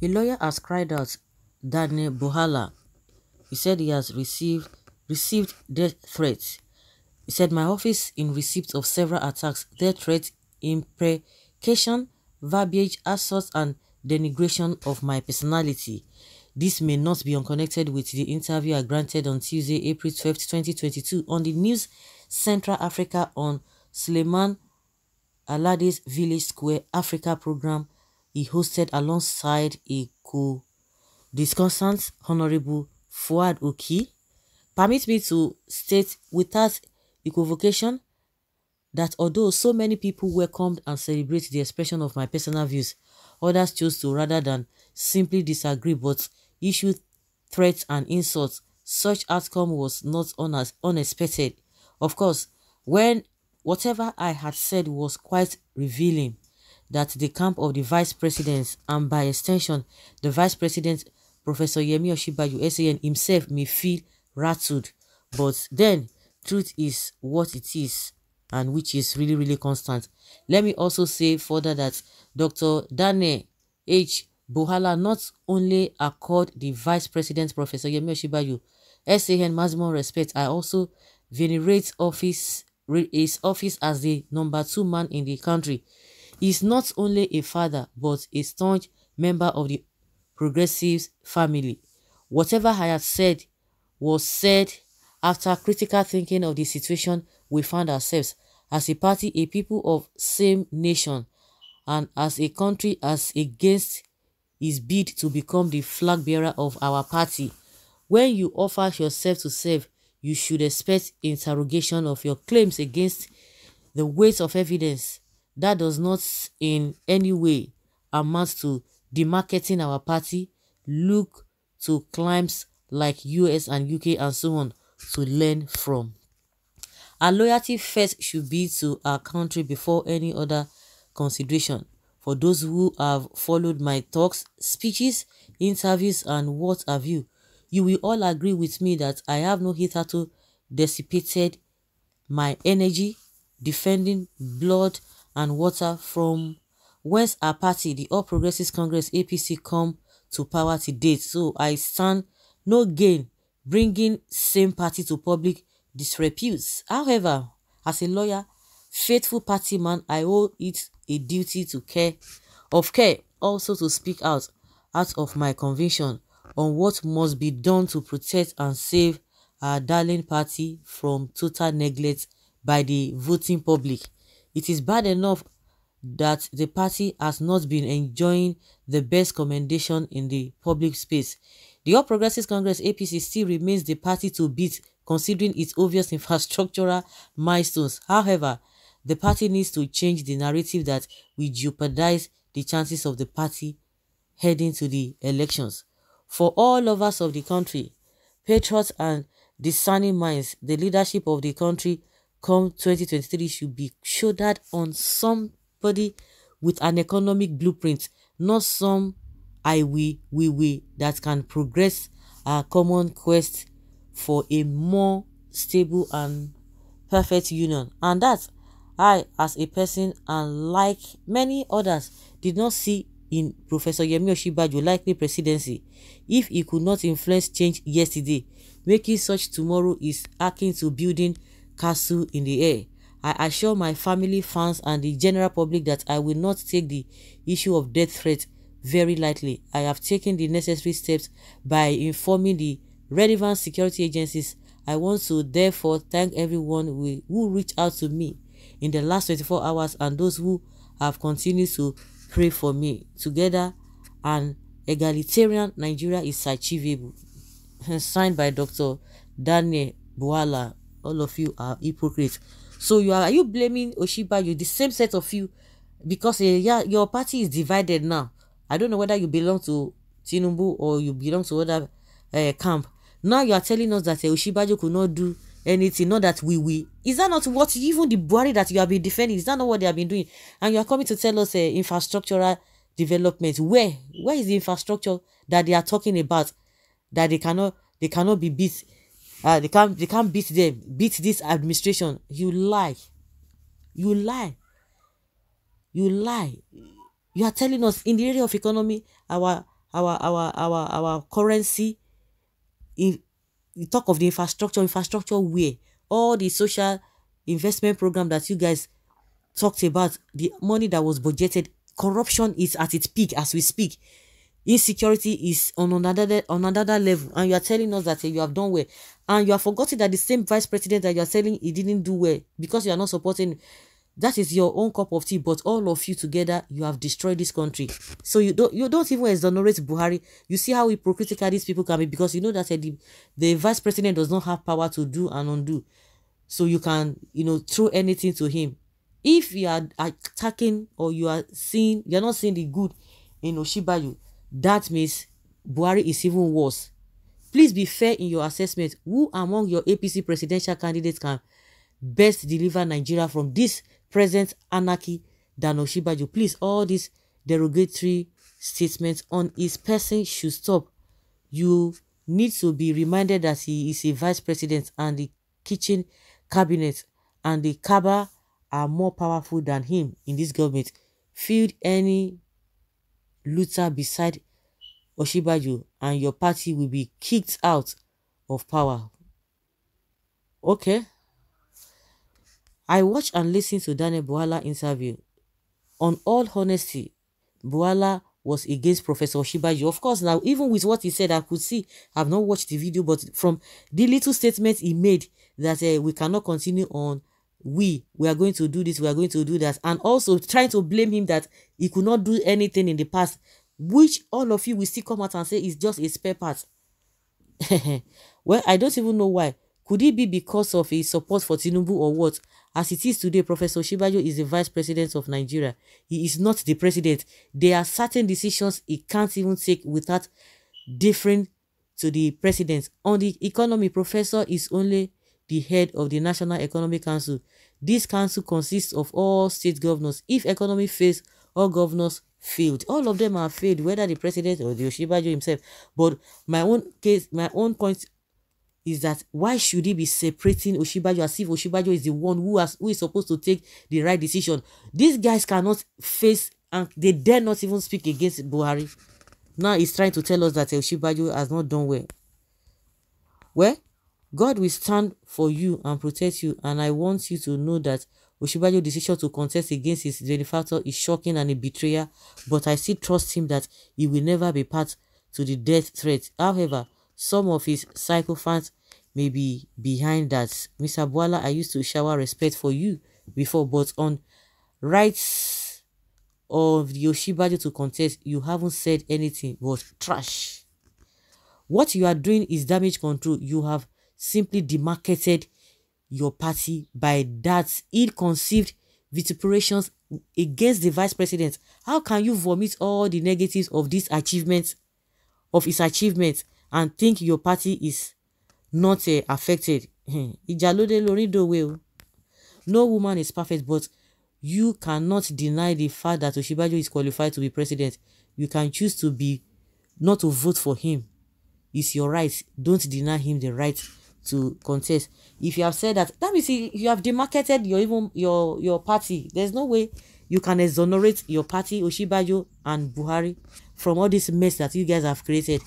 A lawyer has cried out Daniel Buhala. He said he has received death threats. He said, my office in receipt of several attacks, death threats, imprecation, verbiage, assault and denigration of my personality. This may not be unconnected with the interview I granted on Tuesday, April 12, 2022 on the News Central Africa on Suleiman Alade's Village Square Africa program he hosted alongside a co-discussant, Honorable Fuad Oki. Permit me to state without equivocation that although so many people welcomed and celebrated the expression of my personal views, others chose to, rather than simply disagree but issue threats and insults. Such outcome was not unexpected. Of course, when whatever I had said was quite revealing that the camp of the Vice President and by extension the Vice President Professor Yemi Osinbajo SAN himself may feel rattled, but then truth is what it is, and which is really constant. Let me also say further that Dr. Daniel H. Buhala not only accord the Vice President Professor Yemi Osinbajo SAN maximum respect, I also venerate his office as the #2 man in the country. He is not only a father but a staunch member of the Progressives family. Whatever I had said was said after critical thinking of the situation we found ourselves as a party, a people of same nation, and as a country as against his bid to become the flag bearer of our party. When you offer yourself to serve, you should expect interrogation of your claims against the weight of evidence. That does not in any way amount to demarketing our party. Look to climes like US and UK and so on to learn from. Our loyalty first should be to our country before any other consideration. For those who have followed my talks, speeches, interviews and what have you, you will all agree with me that I have no hitherto dissipated my energy defending blood and water from whence our party, the All Progressives Congress APC, come to power to date. So I stand no gain bringing same party to public disrepute. However, as a lawyer, faithful party man, I owe it a duty to care also to speak out of my conviction on what must be done to protect and save our darling party from total neglect by the voting public. It is bad enough that the party has not been enjoying the best commendation in the public space. The All Progressives Congress APC still remains the party to beat considering its obvious infrastructural milestones. However, the party needs to change the narrative that will jeopardize the chances of the party heading to the elections. For all lovers of the country, patriots and discerning minds, the leadership of the country come 2023 should be shouldered on somebody with an economic blueprint, not some we that can progress our common quest for a more stable and perfect union. And that I, as a person and like many others, did not see in Professor Yemi Osinbajo likely presidency. If he could not influence change yesterday, making such tomorrow is akin to building castle in the air. I assure my family, fans and the general public that I will not take the issue of death threat very lightly. I have taken the necessary steps by informing the relevant security agencies. I want to therefore thank everyone who reached out to me in the last 24 hours and those who have continued to pray for me. Together, an egalitarian Nigeria is achievable. Signed by Dr. Daniel Buhala. All of you are hypocrites. So are you blaming Osinbajo, the same set of you, because your party is divided now? I don't know whether you belong to Tinubu or you belong to other camp. Now you are telling us that Osinbajo could not do anything, not that we. Is that not what even the Buhari that you have been defending, is that not what they have been doing? And you are coming to tell us infrastructural development. Where is the infrastructure that they are talking about that they cannot be beat? They can't beat this administration. You lie. You are telling us in the area of economy, our our currency. In you talk of the infrastructure where all the social investment program that you guys talked about, the money that was budgeted, corruption is at its peak as we speak. Insecurity is on another level, and you are telling us that you have done well, and you are forgetting that the same vice president that you are telling he didn't do well because you are not supporting. That is your own cup of tea, but all of you together, you have destroyed this country. So you don't even exonerate Buhari. You see how hypocritical these people can be, because you know that the vice president does not have power to do and undo. So you can, throw anything to him. If you are attacking, or you are not seeing the good in Osinbajo, that means Buhari is even worse. Please be fair in your assessment. Who among your APC presidential candidates can best deliver Nigeria from this present anarchy than Osinbajo? Please, all these derogatory statements on his person should stop. You need to be reminded that he is a vice president, and the kitchen cabinet and the Kaba are more powerful than him in this government. Field any looter beside Osinbajo and your party will be kicked out of power. Okay. I watched and listened to Daniel Buhala interview. On all honesty, Buhala was against Professor Osinbajo. Of course, now, even with what he said, I could see, I've not watched the video, but from the little statements he made, that we cannot continue on, we are going to do this, we are going to do that, and also trying to blame him that he could not do anything in the past, which all of you will still come out and say is just a spare part. Well, I don't even know why. Could it be because of his support for Tinubu or what? As it is today, Professor Osinbajo is the vice president of Nigeria. He is not the president. There are certain decisions he can't even take without differing to the president. On the economy, Professor is only the head of the National Economic Council. This council consists of all state governors. If economy fails, all governors failed. All of them are failed, whether the president or the Osinbajo himself. But my own point is that why should he be separating Osinbajo as if Osinbajo is the one who is supposed to take the right decision? These guys cannot face, and they dare not even speak against Buhari. Now he's trying to tell us that Osinbajo has not done well. Well, God will stand for you and protect you, and I want you to know that Osinbajo's decision to contest against his benefactor is shocking and a betrayal, but I still trust him that he will never be part to the death threat. However, some of his sycophants may be behind that. Mr. Buhala, I used to shower respect for you before, but on rights of the Osinbajo to contest, you haven't said anything but trash. What you are doing is damage control. You have simply demarketed your party by that ill-conceived vituperations against the vice president. How can you vomit all the negatives of this achievement, of his achievements, and think your party is not affected? No woman is perfect, but you cannot deny the fact that Osinbajo is qualified to be president. You can choose to be not to vote for him. It's your right. Don't deny him the right to contest. If you have said that means you have demarketed your party. There's no way you can exonerate your party, Osinbajo and Buhari, from all this mess that you guys have created.